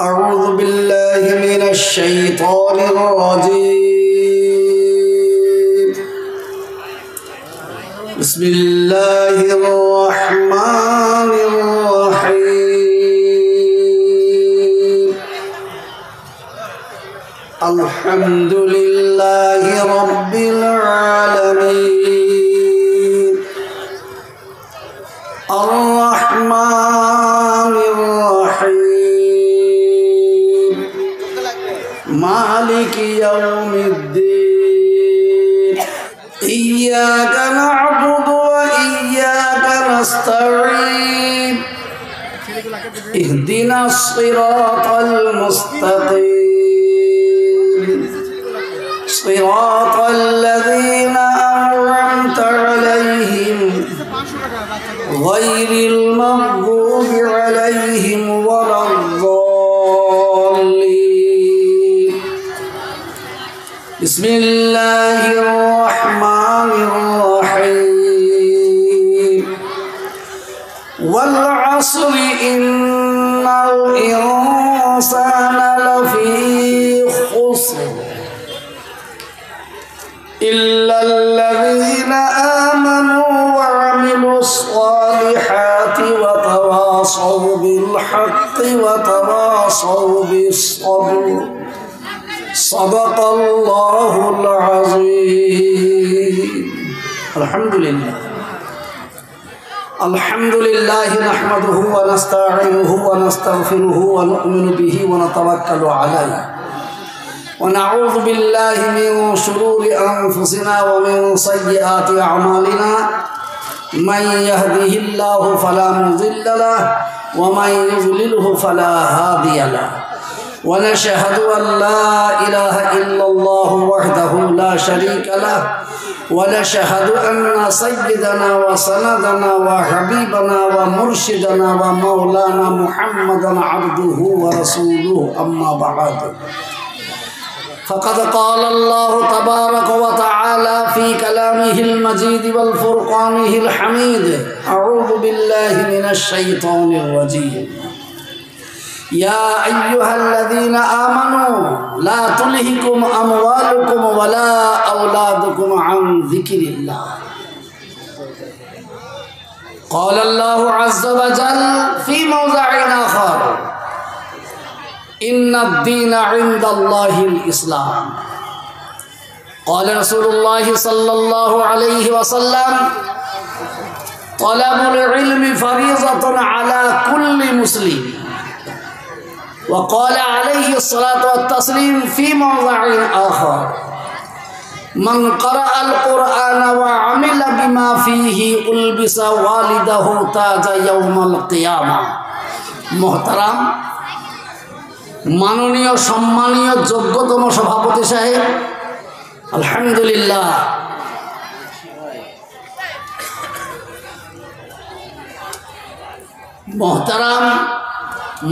أعوذ بالله من الشيطان الرجيم. بسم الله الرحمن الرحيم. الحمد لله رب العالمين. الرحمن الرحيم. مالك يوم الدين. إياك نعبد وإياك نستعين. اهدنا الصراط المستقيم. صراط الذين أنعمت عليهم غير المغضوب عليهم ولا الضالين. بسم الله الرحمن الرحيم. والعصر إن الإنسان لفي خسر إلا الذين آمنوا وعملوا الصالحات وتواصوا بالحق وتواصوا بالصبر. صدق الله العظيم. الحمد لله. الحمد لله نحمده ونستعينه ونستغفره ونؤمن به ونتوكل عليه ونعوذ بالله من شرور أنفسنا ومن سيئات أعمالنا. من يهده الله فلا مضل له ومن يضلله فلا هادي له. ونشهد أن لا إله إلا الله وحده لا شريك له. ونشهد أن سيدنا وسندنا وحبيبنا ومرشدنا ومولانا محمدا عبده ورسوله. أما بعد، فقد قال الله تبارك وتعالى في كلامه المجيد والفرقانه الحميد. أعوذ بالله من الشيطان الرجيم. يا أيها الذين آمنوا لا تلهكم أموالكم ولا أولادكم عن ذكر الله. قال الله عز وجل في موضع آخر: إن الدين عند الله الإسلام. قال رسول الله صلى الله عليه وسلم: طلب العلم فريضة على كل مسلم. وقال عليه الصلاة والتسليم في موضع آخر: من قرأ القرآن وعمل بما فيه ألبس والده تاج يوم القيامة. محترم, মাননীয় সম্মানীয় যোগ্যতম সভাপতি সাহেব, আলহামদুলিল্লাহ, মোহতারাম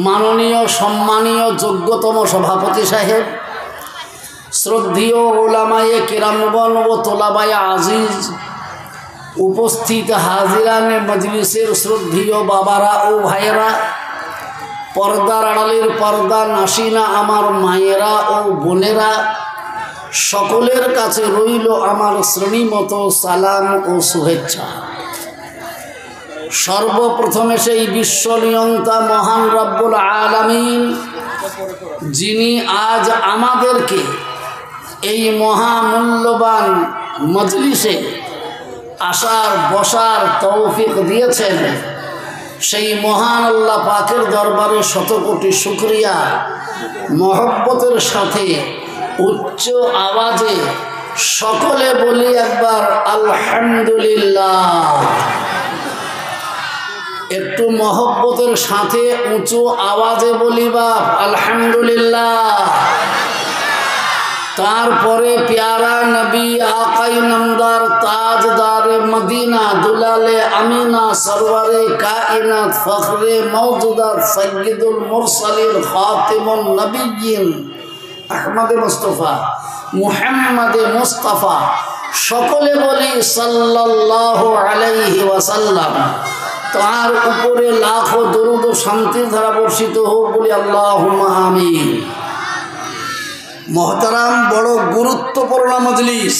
মাননীয় সম্মানীয় যোগ্যতম সভাপতি সাহেব, শ্রদ্ধেয় উলামায়ে কিরামগণ ও তোলাবায়ে আজিজ, উপস্থিত হাজিরানে মজলিসের শ্রদ্ধেয় বাবারা ও ভাইয়েরা, পর্দার আড়ালের পর্দা নাসিনা আমার মায়েরা ও বোনেরা, সকলের কাছে রইল আমার শ্রেণীমত সালাম ও শুভেচ্ছা। সর্বপ্রথমে সেই বিশ্বনিয়ন্তা মহান রব্বুল আলামিন, যিনি আজ আমাদেরকে এই মহামূল্যবান মজলিসে আসার বসার তৌফিক দিয়েছেন, সেই মহান আল্লাহ পাকের দরবারে শতকোটি শুকরিয়া। মহব্বতের সাথে উচ্চ আওয়াজে সকলে বলি একবার আলহামদুলিল্লাহ। একটু মহব্বতের সাথে উঁচু আওয়াজে বলি বাপ আলহামদুলিল্লাহ। তারপরে প্যারা নবী আকাই নামদার তাজদারে মদিনা দুলালে আমিনা সরওয়ারে কায়নাত ফখরে মওজুদাত সৈয়দুল মুরসালিন খাতিমুন নবিয়্যিন আহমদ মুস্তাফা মুহাম্মদ মুস্তাফা, সকলে বলি সাল্লাল্লাহু আলাইহি ওয়াসাল্লাম। তার উপরে লাখো দরুদ ও শান্তির ধারা বর্ষিত হোক বলি আল্লাহুম্মা আমিন। মহতারাম, বড় গুরুত্বপূর্ণ মজলিস।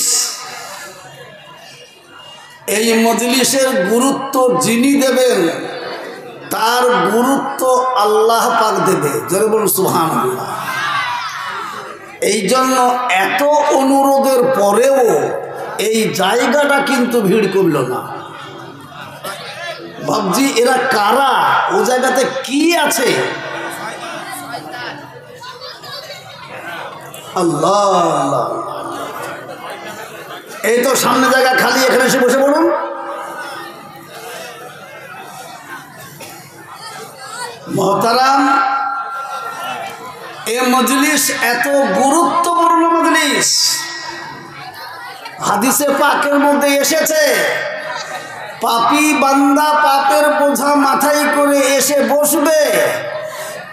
এই মজলিসের গুরুত্ব যিনি দেবেন তার গুরুত্ব আল্লাহ পাক দেবে। জোরে বলুন সুবহানাল্লাহ। এই জন্য এত অনুরোধের পরেও এই জায়গাটা কিন্তু ভিড় করল না। ভাবছি এরা কারা, ও জায়গাতে কি আছে? আল্লাহ আল্লাহ। এই তো সামনে জায়গা খালি, এখানে এসে বসে বলুন। মহতারাম, এ মজলিস এত গুরুত্বপূর্ণ মজলিস। হাদিসে পাকের মধ্যে এসেছে, পাপী বান্দা পাপের বোঝা মাথায় করে এসে বসবে,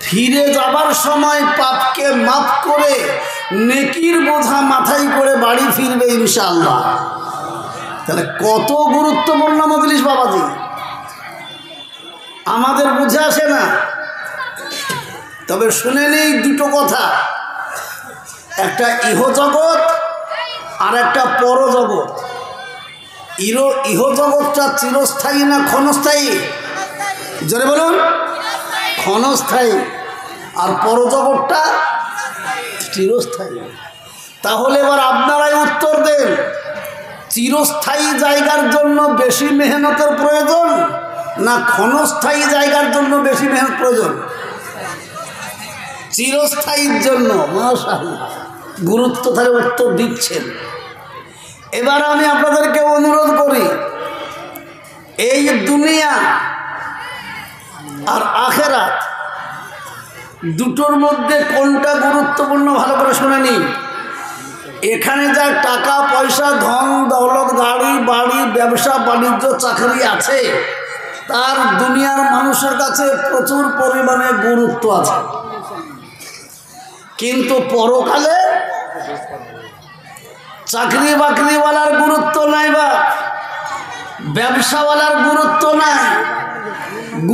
ফিরে যাবার সময় পাপকে মাফ করে নেকির বোঝা মাথায় করে বাড়ি ফিরবে ইনশাআল্লাহ। তাহলে কত গুরুত্বপূর্ণ মজলিস বাবাজি, আমাদের বুঝে আসে না। তবে শুনে নেই দুটো কথা, একটা ইহজগৎ আর একটা পরজগৎ। ইহজগৎটা চিরস্থায়ী না ক্ষণস্থায়ী? জোরে বলুন। ক্ষণস্থায়ী। আর পরজগৎটা চিরস্থায়ী। তাহলে এবার আপনারাই উত্তর দেন, চিরস্থায়ী জায়গার জন্য বেশি মেহনতের প্রয়োজন না ক্ষণস্থায়ী জায়গার জন্য বেশি মেহনত প্রয়োজন? চিরস্থায়ীর জন্য। মাশাআল্লাহ, গুরুত্ব তাহলে উত্তর দিচ্ছেন। এবার আমি আপনাদেরকে অনুরোধ করি, এই দুনিয়া আর আখেরাত দুটোর মধ্যে কোনটা গুরুত্বপূর্ণ ভালো করে শুনে নিন। এখানে যা টাকা পয়সা ধন দৌলত গাড়ি বাড়ি ব্যবসা বাণিজ্য চাকরি আছে তার দুনিয়ার মানুষের কাছে প্রচুর পরিমাণে গুরুত্ব আছে, কিন্তু পরকালে চাকরি বাকরিওয়ালার গুরুত্ব নাই বা ব্যবসাওয়ালার গুরুত্ব নাই।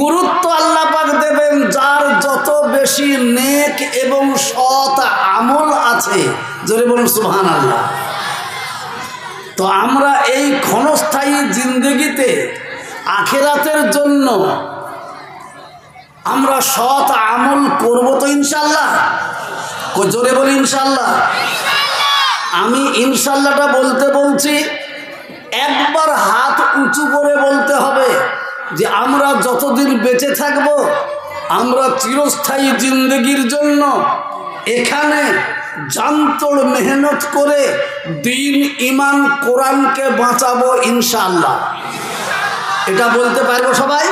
গুরুত্ব আল্লাহ পাক দেবেন যার যত বেশি নেক এবং সৎ আমল আছে। জোরে বলুন সুবহানাল্লাহ। তো আমরা এই ক্ষণস্থায়ী জিন্দেগিতে আখিরাতের জন্য আমরা সৎ আমল করব তো ইনশাআল্লাহ? জোরে বলি ইনশাআল্লাহ। আমি ইনশাআল্লাহটা বলতে বলছি, একবার হাত উঁচু করে বলতে হবে যে আমরা যতদিন বেঁচে থাকব আমরা চিরস্থায়ী জিন্দেগির জন্য এখানে জানতোড় মেহনত করে দিন ইমান কোরআনকে বাঁচাবো ইনশাআল্লাহ। এটা বলতে পারবো সবাই?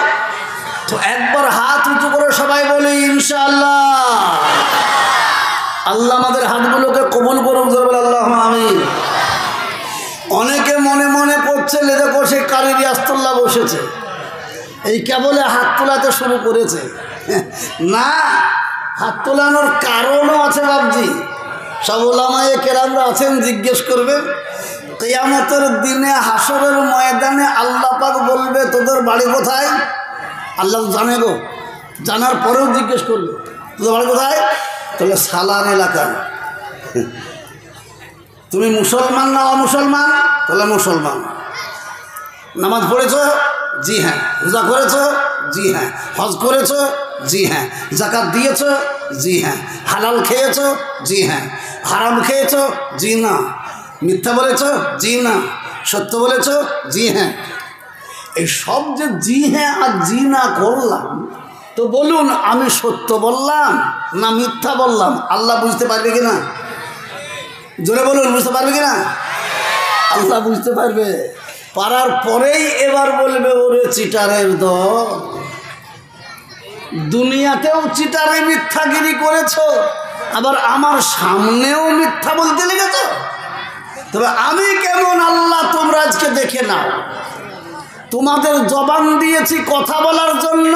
তো একবার হাত উঁচু করে সবাই বলি ইনশাআল্লাহ। আল্লাহ আমাদের হাতগুলোকে কবুল করুক। আল্লাহুম্মা আমিন। অনেকে মনে মনে করছে দেখো সে কারি রিয়াজতুল্লাহ বসেছে, এই কেবলে হাত তোলাতে শুরু করেছে। না, হাত তোলানোর কারণও আছে বাবজি। সব ওলামায়ে কেরামরা আছেন, জিজ্ঞেস করবেন। কিয়ামতের দিনে হাসরের ময়দানে আল্লাহ পাক বলবে তোদের বাড়ি কোথায়? আল্লাহ জানে গো, জানার পরেও জিজ্ঞেস করবে তোদের বাড়ি কোথায়? তাহলে সালার এলাকায়। তুমি মুসলমান না অমুসলমান? তাহলে মুসলমান। নামাজ পড়েছ? জি হ্যাঁ। রোজা করেছ? জি হ্যাঁ। হজ করেছ? জি হ্যাঁ। যাকাত দিয়েছ? জি হ্যাঁ। হালাল খেয়েছ? জি হ্যাঁ। হারাম খেয়েছ? জি না। মিথ্যা বলেছ? জি না। সত্য বলেছ? জি হ্যাঁ। এই সব যে জি হ্যাঁ আর জি না করলাম, তো বলুন আমি সত্য বললাম না মিথ্যা বললাম? আল্লাহ বুঝতে পারবে কিনা? জোরে বলুন, বুঝতে পারবে কিনা? আল্লাহ বুঝতে পারবে। পারার পরেই এবার বলবে ওরে চিটারের দল, দুনিয়াতেও চিটারে মিথ্যাগিরি করেছ, আবার আমার সামনেও মিথ্যা বলতে লেগেছ। তবে আমি কেমন আল্লাহ তোমরা আজকে দেখে নাও। তোমাদের জবান দিয়েছি কথা বলার জন্য,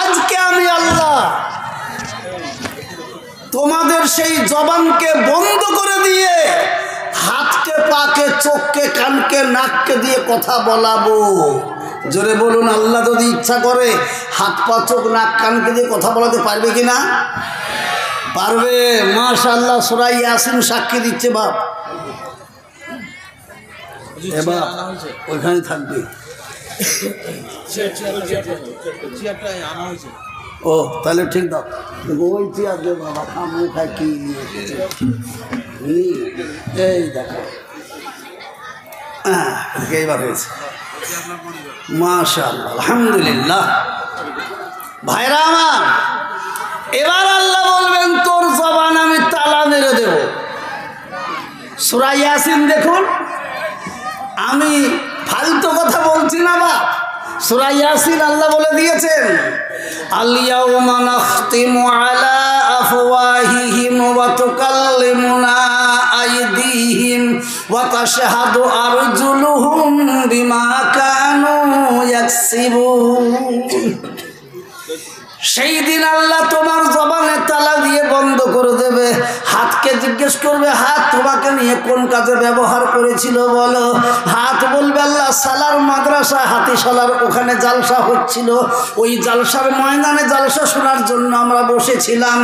আজকে আমি আল্লাহ তোমাদের সেই জবানকে বন্ধ করে দিয়ে হাতকে পাকে চোখকে কানকে নাককে দিয়ে কথা বলাবো। জোরে বলুন আল্লাহ যদি ইচ্ছা করে হাত পা চোখ নাক কানকে দিয়ে কথা বলাতে পারবে কি না? পারবে। মাশাআল্লাহ সূরা ইয়াসিন সাক্ষী দিচ্ছে বাপ। এবার ওইখানে থাকবে। ও তাহলে ঠিক দাও। ওই চেয়ার দে বাবা, খামু খাই কি এই দেখো এইবার হয়েছে। মাশাআল্লাহ আলহামদুলিল্লাহ। ভাইরা আমার, এবার আল্লাহ বলবেন তোর জবান আমি তালা মেরে দেব। সূরা ইয়াসিন দেখুন, আমি ফালতু কথা বলছি না বা। সূরা ইয়াসিন আল্লাহ বলে দিয়েছেন আল ইয়াউমা নাখতিমু আলা আফওয়াহিহিম ওয়া তুকাল্লিমুনা আইদিহিম ওয়া তাশহাদু আরজুলুহুম বিমা কানু ইয়াকসিবুন। সেই দিন আল্লাহ তোমার জবানে তালা দিয়ে বন্ধ করে দেবে। হাতকে জিজ্ঞেস করবে, হাত তোমাকে নিয়ে কোন কাজে ব্যবহার করেছিল বলো। হাত বলবে আল্লাহ সালার মাদ্রাসা হাতিশালার ওখানে জালসা হচ্ছিল, ওই জালসার ময়দানে জালসা শোনার জন্য আমরা বসেছিলাম।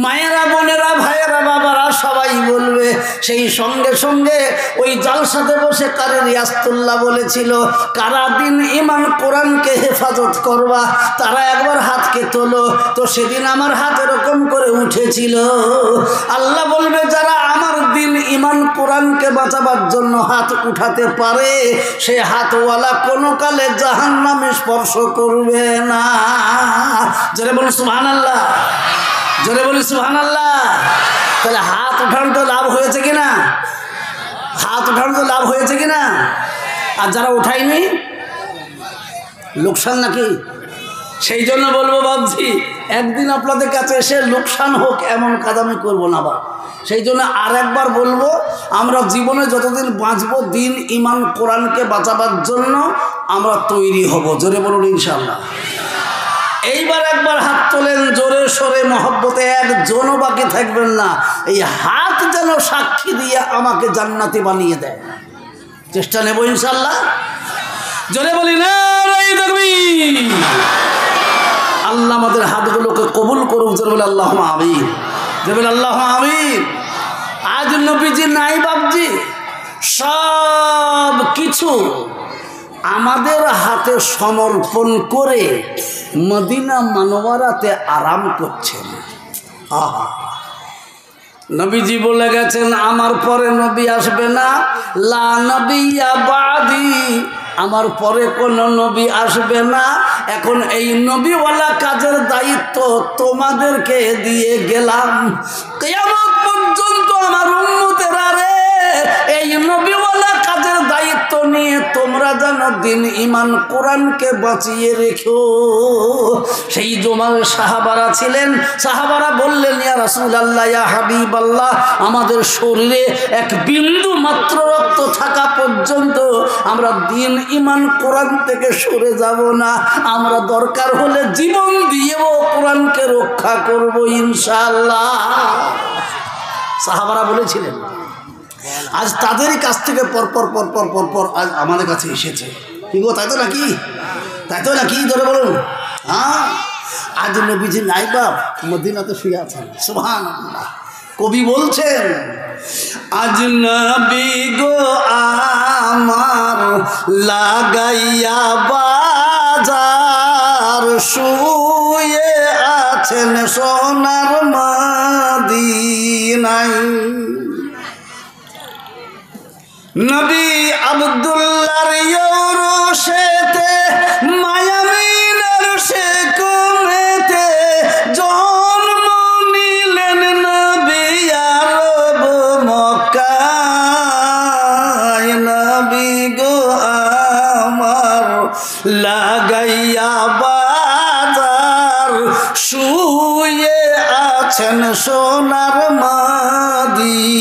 মায়েরা বোনেরা ভাইয়েরা বাবারা সবাই বলবে। সেই সঙ্গে সঙ্গে ওই জালসাতে বসে কারে রিয়াস্তুল্লাহ বলেছিল কারা দিন ইমান কোরআনকে হেফাজত করবা, তারা একবার হাতকে তোলো। তো সেদিন আমার হাত এরকম করে উঠেছিল। আল্লাহ বলবে যারা আমার দিন ইমান কোরআনকে বাঁচাবার জন্য হাত উঠাতে পারে সে হাতওয়ালা কোনো কালে জাহান্নামে স্পর্শ করবে না। জোরে বলুন সুবহানাল্লাহ, জোরে বলুন সুবহানাল্লাহ। তাহলে হাত উঠানো তো লাভ হয়েছে কিনা? হাত উঠানো তো লাভ হয়েছে কিনা? আর যারা উঠায়নি লোকসান নাকি? সেই জন্য বলবো ভাবছি একদিন আপনাদের কাছে এসে লোকসান হোক এমন কাজ আমি করবো না বা। সেই জন্য আর একবার বলবো, আমরা জীবনে যতদিন বাঁচবো দিন ইমান কোরআনকে বাঁচাবার জন্য আমরা তৈরি হব। জোরে বলুন ইনশাআল্লাহ। এইবার একবার হাত তোলেন জোরে সোরে মহব্বতে, একজনও বাকি থাকবেন না। এই হাত যেন সাক্ষী দিয়ে আমাকে জান্নাতি বানিয়ে দেয়, চেষ্টা নেব ইনশাআল্লাহ। জোরে বলি না আল্লাহ আমাদের হাতগুলোকে কবুল করুক। জোরে বলে আল্লাহ আমিন, জোরে বলে আল্লাহ আমিন। আজ নবীজি নাই বাপজি, সব কিছু আমাদের হাতে সমর্পণ করে মদিনা মানওয়ারাতে আরাম করছেন। আহা, নবীজি বলে গেছেন আমার পরে নবী আসবে না, লা নবিয়্যা বাদি, আমার পরে কোনো নবী আসবে না। এখন এই নবীওয়ালা কাজের দায়িত্ব তোমাদেরকে দিয়ে গেলাম। কিয়ামত পর্যন্ত আমার উম্মতেরা রে এই নবীওয়ালা কাজের দায়িত্ব নিয়ে তোমরা যেন দিন ইমান কোরআনকে বাঁচিয়ে রেখো। সেই জমার সাহাবারা ছিলেন, সাহাবারা বললেন ইয়া রাসূলুল্লাহ ইয়া হাবিবাল্লাহ, আমাদের শরীরে এক বিন্দু মাত্র রক্ত থাকা পর্যন্ত আমরা দিন ইমান কোরআন থেকে সরে যাব না, আমরা দরকার হলে জীবন দিয়েও কোরআনকে রক্ষা করব ইনশাআল্লাহ। সাহাবারা বলেছিলেন। আজ তাদেরই কাছ থেকে পরপর পরপর পরপর আজ আমাদের কাছে এসেছে। কি গো, তাই তো নাকি? তাই তো নাকি? ধরে বলুন। হ্যাঁ, আজ নবীজি নাই বাপ, মদিনাতে শুয়ে আছেন। সুবহানাল্লাহ। কবি বলছেন আজ নবী গো আমার লাগাইয়া বাজার শুয়ে আছেন সোনার মদিনায়। নবী আব্দুল্লাহর ইউরুশেতে মায়ামিনের সে কুমেতে জন্ম নিলেন নবী আরব মক্কায়। নবী গো আমার লাগাইয়া বাজার শুয়ে আছেন সোনার মদিনায়।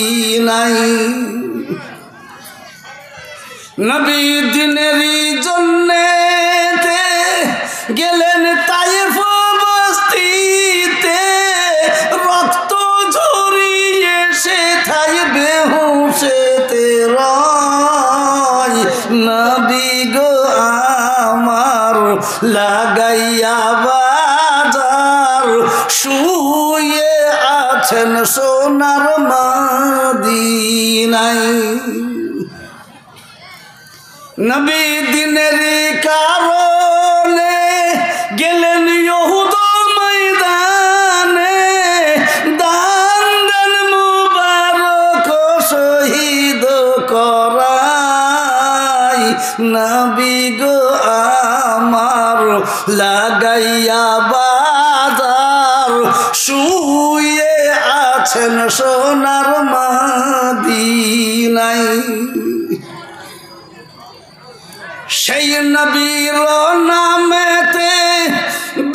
নবী দিনেরই জন্যে গেলেন তায়েফ বস্তিতে, রক্ত ঝরিয়ে সেথায় বেহুশেতে রয়। নবী গো আমার আছেন সোনার মদিনায়। নবী দিনের কারণে গেলেন ইহুদ ময়দানে, দান দান মুবারক শহীদ করাই। নবী গো আমার লাগাইয়া বাজার, শুয়ে আছেন সোনার মদিনায়। সেই নবীর নামেতে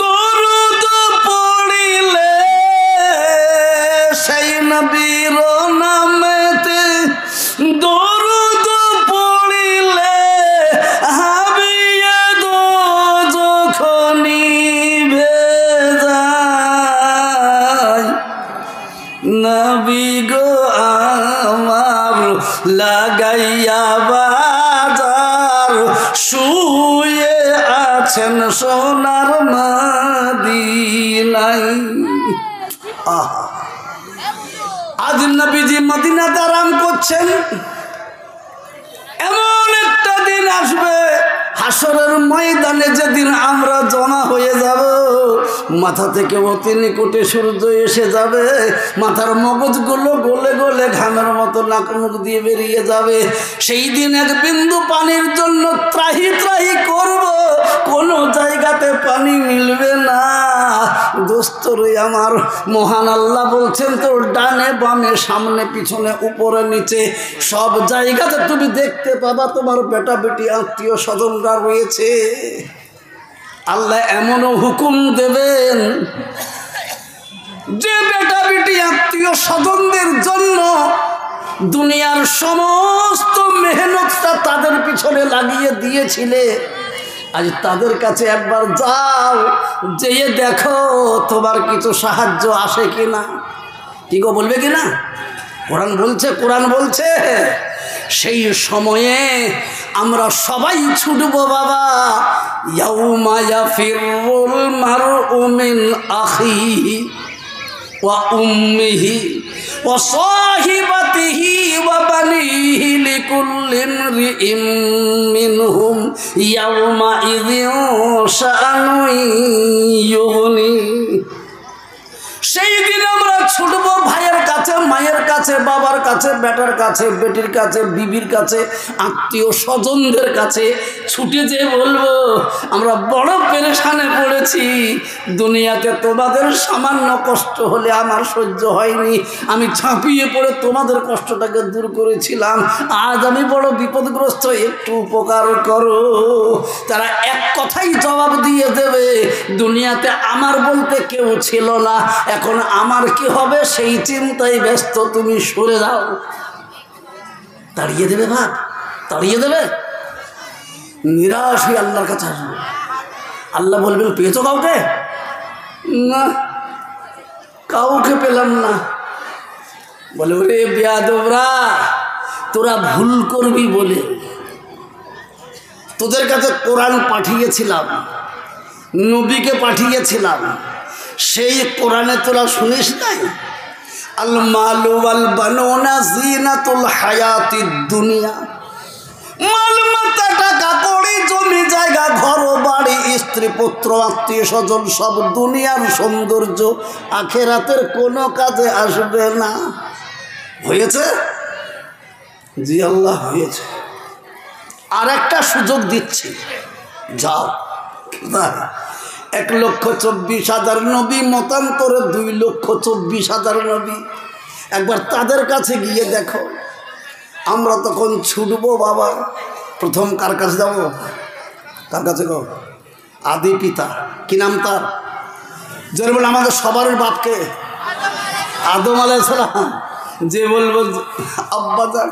দরুদ পড়িলে, সেই নবীর নামেতে দরুদ পড়িলে হাবিয়া যখনি ভেজায়। নবী গো আমার লাগাইয়া বাজার, শুয়ে আছেন সোনার মদিনায়। আজ নবীজি মদিনাতে আরাম করছেন। এমন একটা দিন আসবে হাসরের ময়দানে, যেদিন আমরা জমা হয়ে যাব, মাথা থেকে অতি নিকটে সূর্য এসে যাবে, মাথার মগজগুলো গলে গলে ঘামের মতো নাক মুখ দিয়ে বেরিয়ে যাবে। সেই দিন এক বিন্দু পানির জন্য ত্রাহি ত্রাহি করব, কোনো জায়গাতে পানি মিলবে না। দোস্ত রে আমার, মহান আল্লাহ বলছেন তোর ডানে বামে সামনে পিছনে উপরে নিচে সব জায়গাতে তুমি দেখতে পাবা তোমার বেটা বেটি আত্মীয় স্বজনরা রয়েছে। আল্লাহ এমনও হুকুম দেবেন যে বেটা বেটি আত্মীয় স্বজনদের জন্য দুনিয়ার সমস্ত মেহনতটা তাদের পিছনে লাগিয়ে দিয়েছিলে, আজ তাদের কাছে একবার যাও, যেয়ে দেখো তোমার কিছু সাহায্য আসে কিনা। কি গো বলবে কিনা? কোরআন বলছে, কোরআন বলছে সেই সময়ে আমরা সবাই ছুটবো বাবা। ইয়াউমা ইয়াফিরুল মারউ মিন আখিহি ওয়া উম্মিহি ওয়া সাহিবাতিহি ওয়া বানিহি লিকুল্লি ইমরিইম মিনহুম ইয়াউমা ইযিন শাআনুন ইউগনি। সেই দিন আমরা ছুটবো ভাইয়ের কাছে, মায়ের কাছে, বাবার কাছে, বেটার কাছে, বেটির কাছে, বিবির কাছে, আত্মীয় স্বজনদের কাছে ছুটে যেয়ে বলবো আমরা বড় পেরেশানে পড়েছি। দুনিয়াতে তোমাদের সামান্য কষ্ট হলে আমার সহ্য হয়নি, আমি ঝাঁপিয়ে পড়ে তোমাদের কষ্টটাকে দূর করেছিলাম। আজ আমি বড় বিপদগ্রস্ত, একটু উপকার করো। তারা এক কথাই জবাব দিয়ে দেবে, দুনিয়াতে আমার বলতে কেউ ছিল না, এখন আমার কি হবে সেই চিন্তায় ব্যস্ত, তুমি সরে যাও। তাড়িয়ে দেবে ভাব, তাড়িয়ে দেবে। নিরাশ হয়ে আল্লাহর কাছে আসবে। আল্লাহ বলবেন পেয়েছো কাউকে? না, কাউকে পেলাম না। বলে ওরে বেয়াদবরা, তোরা ভুল করবি বলে তোদের কাছে কোরআন পাঠিয়েছিলাম, নবীকে পাঠিয়েছিলাম, সেই কোরআনে তোরা শুনিস নাই? আল মালু ওয়াল বানুনা জিনাতুল হায়াতিদ দুনিয়া। মালমাতা, টাকা কড়ি, জমি জায়গা, ঘর বাড়ি, স্ত্রী পুত্র, আত্মীয় স্বজন সব দুনিয়ার সৌন্দর্য, আখিরাতের কোনো কাজে আসবে না। হয়েছে? জি আল্লাহ হয়েছে। আর একটা সুযোগ দিচ্ছি, যাও। 1,24,000 নবী মতান্তরে 2,24,000 নবী। একবার তাদের কাছে গিয়ে দেখো। আমরা তখন ছুটবো বাবা। প্রথম কার কাছে যাব? কার কাছে গো? আদি পিতা। কি নাম তার? যে বলে আমাদের সবার বাপকে, আদম আলাইহিস সালাম। যে বলবো আব্বাজান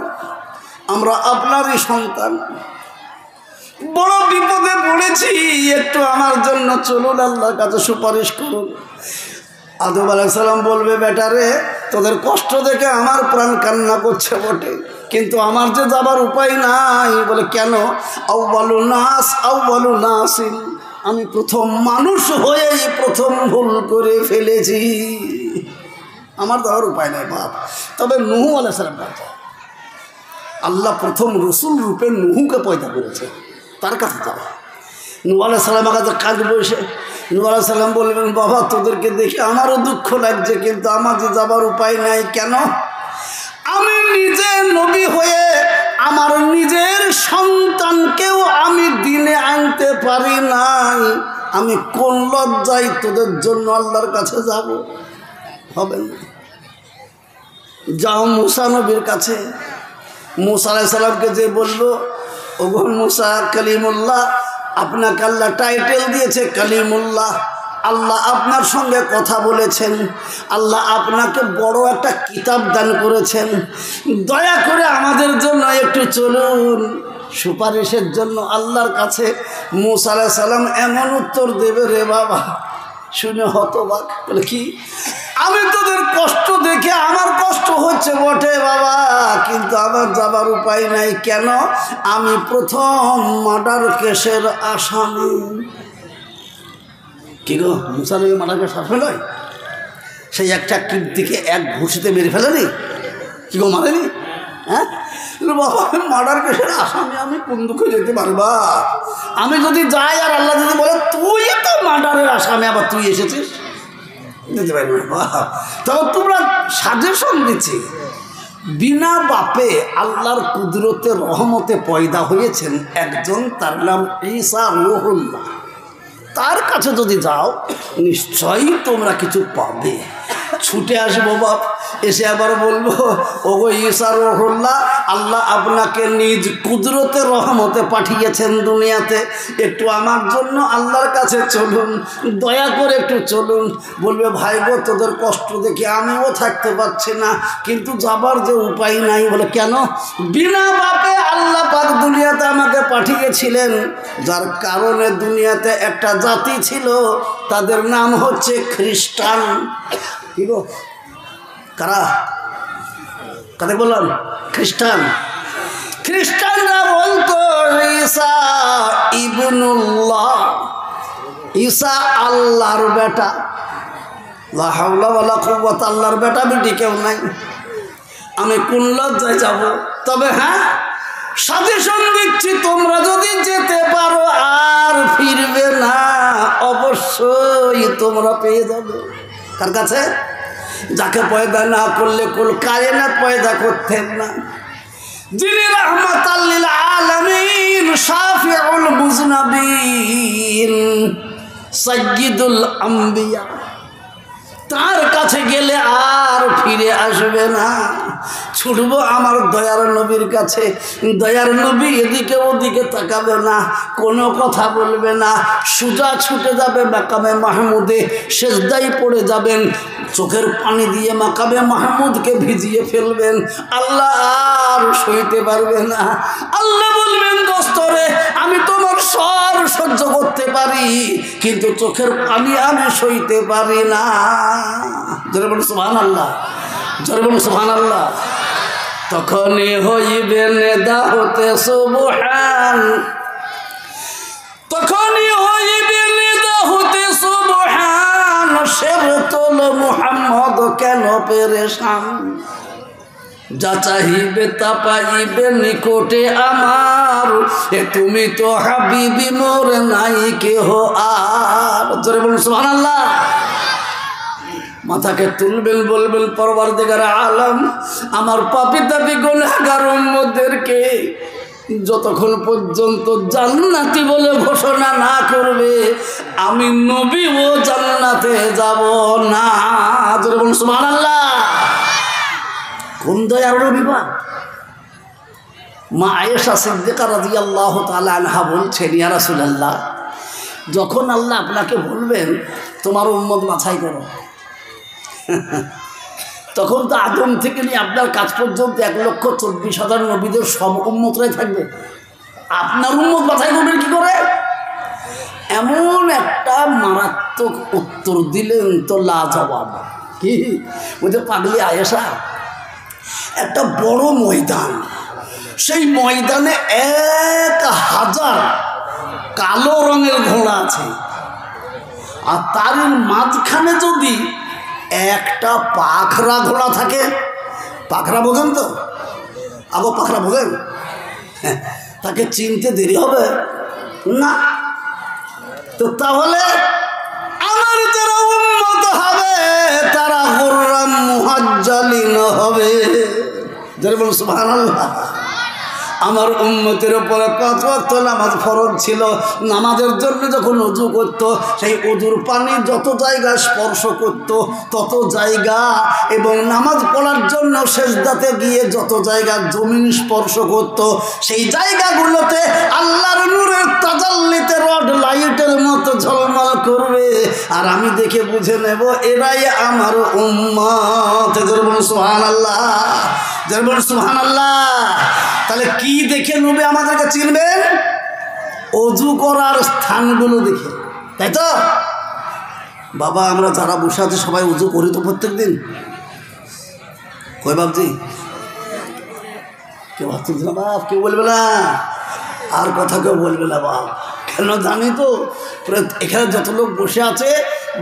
আমরা আপনারই সন্তান, বড় বিপদে পড়েছি, একটু আমার জন্য চলুন, আল্লাহর কাছে সুপারিশ করুন। আদম আলাইহিস সালাম বলবে বেটারে, তোদের কষ্ট দেখে আমার প্রাণ কান্না করছে বটে, কিন্তু আমার যে যাবার উপায় নাই। বলে কেন? আউয়ালু নাসিন, আমি প্রথম মানুষ হয়েই প্রথম ভুল করে ফেলেছি। আমার যাওয়ার উপায় নাই বাপ। তবে নূহ আলাইহিস সালাম কাছে আল্লাহ প্রথম রসুল রূপে নূহকে পয়দা করেছে, তার কাছে যাওয়া। নূহ আলাইহিস সালামের কাছে কাঁদবো এসে নূহ আলাইহিস সালাম বলবেন, বাবা তোদেরকে দেখে আমারও দুঃখ লাগছে, কিন্তু আমার যে যাবার উপায় নাই। কেন? আমি নিজে নবী হয়ে আমার নিজের সন্তানকেও আমি দিনে আনতে পারি নাই, আমি কোন লজ্জায় তোদের জন্য আল্লাহর কাছে যাব? হবে না। যাও মুসা নবীর কাছে। মুসা আলাইহিস সালামকে যে বলল, ওগো মুসা কালিমুল্লাহ, আপনাকে আল্লাহ টাইটেল দিয়েছে কালিমুল্লাহ, আল্লাহ আপনার সঙ্গে কথা বলেছেন, আল্লাহ আপনাকে বড় একটা কিতাব দান করেছেন, দয়া করে আমাদের জন্য একটু চলুন সুপারিশের জন্য আল্লাহর কাছে। মুসা আলাইহিস সালাম এমন উত্তর দেবে রে বাবা, শুনে হতবাক। বলে কি? আমি তোদের কষ্ট দেখে আমার কষ্ট হচ্ছে বটে বাবা, কিন্তু আমার যাবার উপায় নাই। কেন? আমি প্রথম মার্ডার কেসের আসামি। কি গো, মুসা নবী মার্ডার কেস আসামি নয়? সেই একটা কীর্তিকে এক ঘুষিতে মেরে ফেলেনি? কি গো, মারেনি? হ্যাঁ বাবা, মার্ডার কেসের আসামি আমি কোন দুঃখে যেতে পারবা? আমি যদি যাই আর আল্লাহ যদি বলে তুই তো মার্ডারের আসামি, আবার তুই এসেছিস, যেতে পারবি না। তবে তোমরা সাজেশন দিচ্ছি, বিনা বাপে আল্লাহর কুদরতে রহমতে পয়দা হয়েছেন একজন, তার নাম ঈসা রূহুল্লাহ। তার কাছে যদি যাও নিশ্চয়ই তোমরা কিছু পাবে। ছুটে আসবো বাপ, এসে আবার বলবো, ওগো ঈসা রূহুল্লাহ, আল্লাহ আপনাকে নিজ কুদরতে রহমতে পাঠিয়েছেন দুনিয়াতে, একটু আমার জন্য আল্লাহর কাছে চলুন, দয়া করে একটু চলুন। বলবে, ভাই গো তোদের কষ্ট দেখে আমিও থাকতে পারছি না, কিন্তু যাবার যে উপায় নাই। বলে কেন? বিনা বাপে আল্লাহ পাক দুনিয়াতে আমাকে পাঠিয়েছিলেন, যার কারণে দুনিয়াতে একটা জাতি ছিল, তাদের নাম হচ্ছে খ্রিস্টান। কি গো, কারা? কাদের বললাম? খ্রিস্টান। খ্রিস্টানরা বলতো ঈসা ইবনুল্লাহ, ঈসা আল্লাহর বেটা। লা হাওলা ওয়ালা কুওয়াতা, আল্লাহর বেটা বেটি কেউ নাই। আমি কোন লজ্জায় যাব? তবে হ্যাঁ, সাজেশন দিচ্ছি, তোমরা যদি যেতে পারো আর ফিরবে না, অবশ্যই তোমরা পেয়ে যাবে। কার কাছে? যাকে পয়দা না করলে কুল কায়নাত পয়দা করতেন না, যিনি রাহমাতাল লিল আলামিন, শাফিউল মুজনাবিন, সাইয়্যিদুল আম্বিয়া। তার কাছে গেলে আর ফিরে আসবে না। ছুটবো আমার দয়ার নবীর কাছে। দয়ার নবী এদিকে ওদিকে তাকাবে না, কোনো কথা বলবে না, সোজা ছুটে যাবে মাকামে মাহমুদে, সেজদায় পড়ে যাবেন, চোখের পানি দিয়ে মাকামে মাহমুদকে ভিজিয়ে ফেলবেন। আল্লাহ আর সইতে পারবে না। আল্লাহ বলবেন, দোস্তরে আমি তোমার সব সহ্য করতে পারি, কিন্তু চোখের পানি আমি সইতে পারি না। জোরে বলুন সুবহানাল্লাহ, জোরে বলুন সুবহানাল্লাহ। তখনই হইবে নেদা হতে সুবহান, তখনই হইবে নেদা হতে সুবহান, শের তোল মুহাম্মদ কেন পেরেশান। যা চাহিবে তা পাইবে নিকটে আমার, এ তুমি তো হাবিবি মোর নাই কেহ আর। জোরে বলুন সুবহানাল্লাহ। মাথাকে তুলবেন, বলবেন, পরওয়ারদিগার আলম, আমার পাপী তাপী গুনাহগার উম্মতদেরকে যতক্ষণ পর্যন্ত জান্নাতি বলে ঘোষণা না করবে, আমি নবীও জান্নাতে যাব না। জোরে বলুন সুবহানাল্লাহ। কোন দয়ার নবী বা? মা আয়েশা সিদ্দিকা রাদিয়াল্লাহু তাআলা আনহা বলছেন, ইয়া রাসূলুল্লাহ, যখন আল্লাহ আপনাকে বলবেন তোমার উম্মত বাছাই করো, তখন তো আদম থেকে নিয়ে আপনার কাজ পর্যন্ত 1,24,000 নবীদের সব উম্মতরাই থাকবে। আপনার উম্মত বাছাই করবেন কি করে? এমন একটা মারাত্মক উত্তর দিলেন তো লাজবাব। কি? ওই যে পাগলি আয়েশা, একটা বড় ময়দান, সেই ময়দানে 1000 কালো রঙের ঘোড়া আছে, আর তার মাঝখানে যদি একটা পাখরা ঘোড়া থাকে। পাখরা বোঝেন তো? আগো পাখরা বোঝেন? তাকে চিনতে দেরি হবে না। তো তাহলে আমার যারা উম্মত হবে তারা গুররাম মুহাজ্জালিন হবে। যারা বলুন সুবহানাল্লাহ। আমার উম্মতের উপরে 5 ওয়াক্ত নামাজ ফরজ ছিল। নামাজের জন্য যখন ওযু করত, সেই ওযুর পানি যত জায়গা স্পর্শ করত তত জায়গা, এবং নামাজ পড়ার জন্য সেজদাতে গিয়ে যত জায়গা জমিন স্পর্শ করত, সেই জায়গাগুলোতে আল্লাহর নূরের তাজাল্লিতে রড লাইটের মতো ঝলমল করবে। আর আমি দেখে বুঝে নেব এরাই আমার উম্মত। যারা বলুন সুবহানাল্লাহ, যারা বলুন সুবহানাল্লাহ। তাহলে কি দেখে নবী আমাদেরকে চিনবেন? ওযু করার স্থানগুলো দেখে, তাই তো? বাবা আমরা যারা বসে আছি সবাই ওযু করি তো প্রত্যেক দিন? কই বাপজি? কেউ ভাবছি না বাপ, কেউ বলবে না, আর কথা কেউ বলবে না বাপ। কেন জানি তো, এখানে যত লোক বসে আছে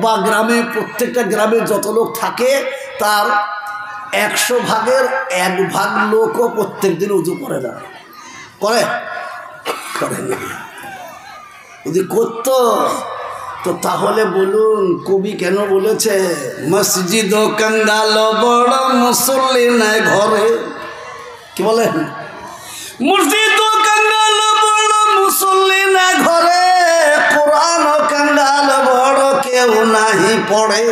বা গ্রামে, প্রত্যেকটা গ্রামে যত লোক থাকে তার 100 ভাগের 1 ভাগ লোকও প্রত্যেক দিন উযু করে না। করে? করে না। যদি করতো তো তাহলে বলুন কবি কেন বলেছে মসজিদ ও কাঙ্গাল বড় মুসল্লি নাই ঘরে? কি বলেন? মসজিদ ও কাঙ্গাল বড় মুসল্লি নাই ঘরে, কোরআন ও কাঙ্গাল বড় কেউ নাহি পড়ে।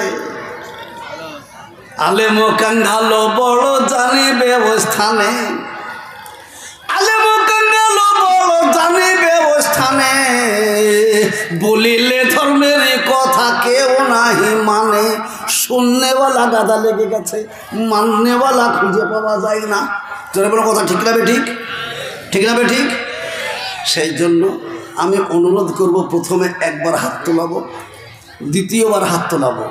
আলেম কাঙ্গাল বড় জানিবে ওই স্থানে, আলেম কাঙ্গাল বড় জানিবে ওই স্থানে, বলিলে ধর্মের কথা কেউ নাহি মানে। শুননেওয়ালা গাদা লেগে গেছে, মাননেওয়ালা খুঁজে পাওয়া যায় না। তোর কোনো কথা ঠিক না ঠিক? ঠিক না ঠিক? সেই জন্য আমি অনুরোধ করব, প্রথমে একবার হাত তোলাবো, দ্বিতীয়বার হাত তোলাবো।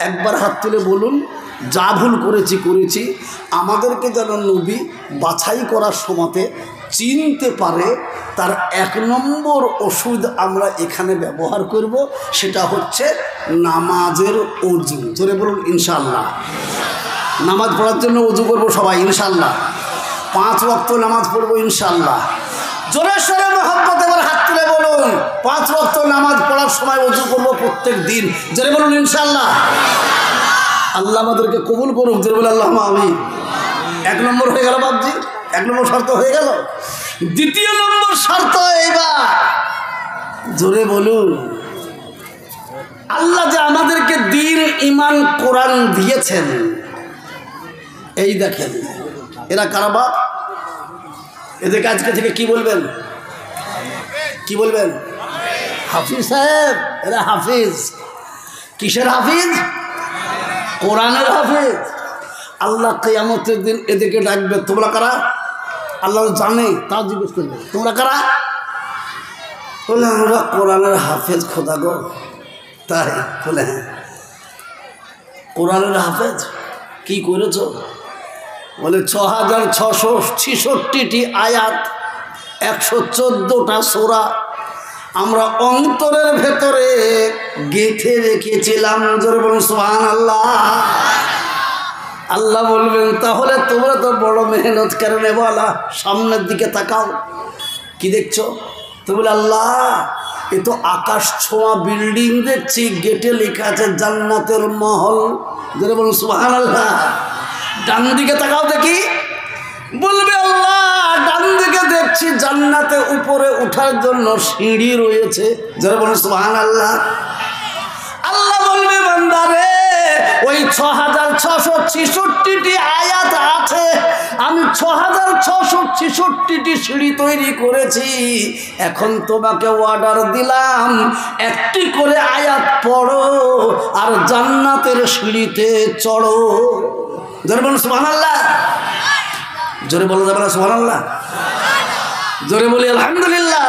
একবার হাত তুলে বলুন যা ভুল করেছি করেছি, আমাদেরকে যেন নবী বাছাই করার সময়তে চিনতে পারে। তার 1 নম্বর ওষুধ আমরা এখানে ব্যবহার করব, সেটা হচ্ছে নামাজের ওযু। জোরে বলুন ইনশাআল্লাহ। নামাজ পড়ার জন্য ওযু করব সবাই ইনশাআল্লাহ। 5 ওয়াক্ত নামাজ পড়ব ইনশাআল্লাহ। জোরে সোরে মহব্বত এবার হাত তুলে বলুন 5 ওয়াক্ত নামাজ পড়ার সময় ওযু করব প্রত্যেক দিন। জোরে বলুন ইনশাআল্লাহ। আল্লাহ আমাদেরকে কবুল করুক। জোরে বলে আল্লাহুম্মা আমিন। 1 নম্বর হয়ে গেল বাবজি, 1 নম্বর শর্ত হয়ে গেল। দ্বিতীয় নম্বর শর্ত এবার জোরে বলুন, আল্লাহ যে আমাদেরকে দ্বীন ঈমান কোরআন দিয়েছেন, এই দেখেন এরা কারা বাপ? এদেরকে আজকে থেকে কি বলবেন? কি বলবেন? হাফিজ সাহেব। এরা হাফিজ। কিসের হাফিজ? কোরআনের হাফিজ। আল্লাহ কিয়ামতের দিন এদেরকে ডাকবে, তোমরা কারা? আল্লাহ জানে, তাও জিজ্ঞেস করবে তোমরা কারা? বলে আমরা কোরআনের হাফেজ খোদা গো। তাই বলে হ্যাঁ কোরআনের হাফেজ। কি করেছ? বলে 6666টি আয়াত, 114টা সূরা আমরা অন্তরের ভেতরে গেঁথে রেখেছিলাম। জোরে বলুন সুবহানাল্লাহ। আল্লাহ বলবেন তাহলে তোমরা তো বড় মেহনত করে বলা, সামনের দিকে তাকাও, কি দেখছো? তো বলে আল্লাহ এ তো আকাশ ছোঁয়া বিল্ডিং দেখছি, গেটে লেখা আছে জান্নাতের মহল। জোরে বলুন সুবহানাল্লাহ। ডান দিকে তাকাও দেখি। বলবে আল্লাহ ডান দিকে দেখছি জান্নাতে উপরে ওঠার জন্য সিঁড়ি রয়েছে। যারা বলুন সুবহানাল্লাহ। আল্লাহ বলবে বান্দারে ওই 6666টি আয়াত আছে, আমি 6666টি সিঁড়ি তৈরি করেছি। এখন তোমাকে অর্ডার দিলাম একটি করে আয়াত পড়ো আর জান্নাতের সিঁড়িতে চড়ো। জোরে বলুন সুবহানাল্লাহ। জোরে বলা যাবে না সুবহানাল্লাহ? জোরে বলি আলহামদুলিল্লাহ।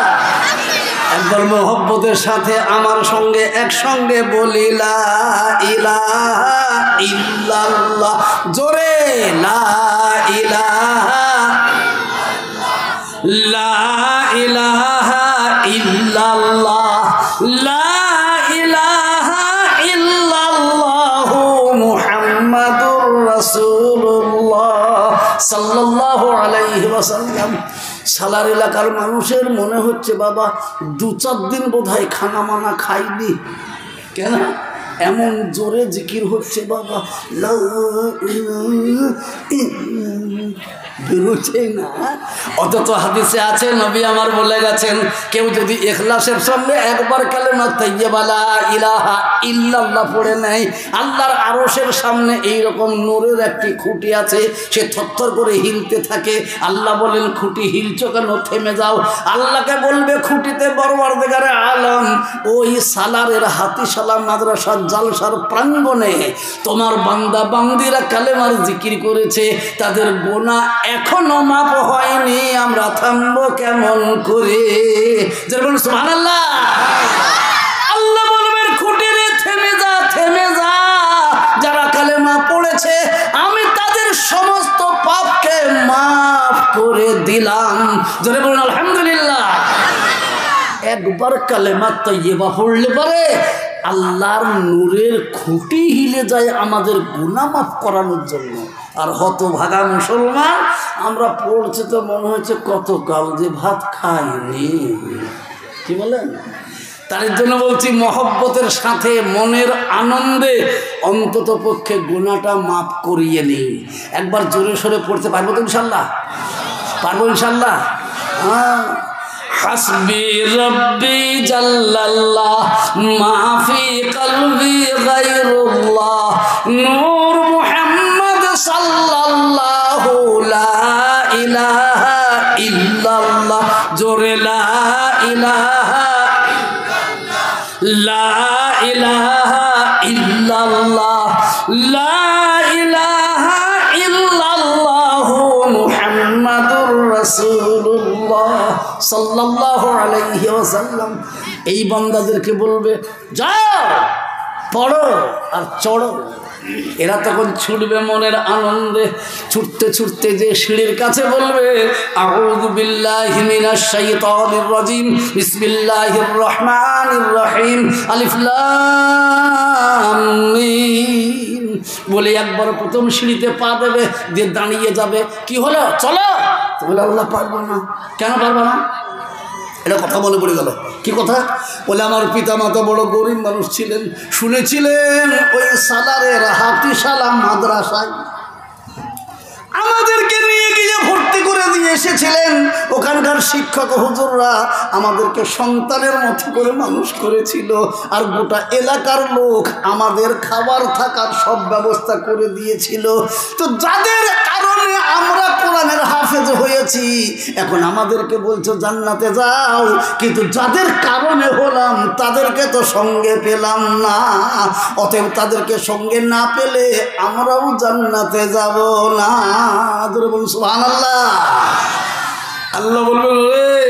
একবার মোহব্বতের সাথে আমার সঙ্গে একসঙ্গে বলি লা ইলাহা ইল্লাল্লাহ। জোরে লা ইলাহা লা ইলাহা ইল্লাল্লাহ লা ইলাহা ইল্লাল্লাহু সালার এলাকার মানুষের মনে হচ্ছে বাবা 2-4 দিন বোধহয় খানা মানা খাইনি, কেন এমন জোরে জিকির হচ্ছে বাবা, বেরোচ্ছে না। অথচ হাদিসে আছে নবী আমার বলে গেছেন, কেউ যদি ইখলাসের সঙ্গে একবার কালেমা তাইয়্যিবা লা ইলাহা ইল্লাল্লাহ পড়ে নেয়, আল্লাহর আরশের সামনে এইরকম নূরের একটি খুঁটি আছে, সে থরথর করে হিলতে থাকে। আল্লাহ বলেন, খুঁটি হিলছো কেন, থেমে যাও। আল্লাহকে বলবে খুঁটিতে পরওয়ারদিগারে আলম, ওই সালারের হাতিশালা মাদ্রাসার জালসার প্রাঙ্গণে তোমার বান্দা বান্দিরা কালেমার জিকির করেছে, তাদের গোনা এখনো মাপ হয়নি, আমরা থামবো কেমন করে? যেমন সুবহানাল্লাহ। আল্লাহ বলবেন খুঁটি রে থেমে যা, থেমে যা। যারা কালেমা পড়েছে আমি তাদের সমস্ত পাপকে মাফ করে দিলাম। জোরে বলুন আলহামদুলিল্লাহ। একবার কালেমা তাইয়্যিবা পড়লে পরে আল্লাহর নূরের খুঁটি হিলে যায় আমাদের গুনাহ মাফ করানোর জন্য। আর হতভাগা মুসলমান আমরা পড়ছে তো মনে হচ্ছে কত কাল যে ভাত খাইনি, কি বলেন? তার জন্য বলছি মহব্বতের সাথে মনের আনন্দে অন্তত পক্ষে গুনাহটা মাফ করিয়ে নিই। একবার জোরে সরে পড়তে পারবো তো ইনশাল্লাহ? পারবো ইনশাল্লাহ? হ্যাঁ। হাসবি রব্বি জাল্লাল্লাহ মা ফি কলবি গায়রুল্লাহ নূর মুহাম্মদ সাল্লাল্লাহু লা ইলাহা ইল্লাল্লাহ। জোরে লা ইলাহা লা ইলাহা ইল্লাল্লাহ লা ইলাহা ইল্লাল্লাহ মুহাম্মাদুর রাসূলুল্লাহ সাল্লাল্লাহু আলাইহি ওয়াসাল্লাম। এই বান্দাদেরকে বলবে যাও পড়ো আর চড়ো। এরা তখন ছুটবে মনের আনন্দে, ছুটতে ছুটতে যে সিঁড়ির কাছে বলবে আউযু বিল্লাহি মিনাশ শাইতানির রাজিম বিসমিল্লাহির রহমানির রহিম আলিফ লাম মিম বলে একবার প্রথম সিঁড়িতে পা দেবে, দিয়ে দাঁড়িয়ে যাবে। কি হলো, চলো। তো বলে আল্লাহ পারবো না। কেন পারবো না? এটা কথা মনে পড়ে গেল। কি কথা? বলে আমার পিতা মাতা বড় গরিব মানুষ ছিলেন, শুনেছিলেন ওই সালারের হাতিশালা মাদ্রাসায় আমাদেরকে নিয়ে গিয়ে ভর্তি করে দিয়ে এসেছিলেন। ওখানকার শিক্ষক হুজুররা আমাদেরকে সন্তানের মতো করে মানুষ করেছিল, আর গোটা এলাকার লোক আমাদের খাবার থাকার সব ব্যবস্থা করে দিয়েছিল। তো যাদের কারণে আমরা কোরআনের হাফেজ হয়েছি, এখন আমাদেরকে বলছো জান্নাতে যাও, কিন্তু যাদের কারণে হলাম তাদেরকে তো সঙ্গে পেলাম না। অতএব তাদেরকে সঙ্গে না পেলে আমরাও জান্নাতে যাব না। বলুন সুবহানাল্লাহ। আল্লাহ বলবেন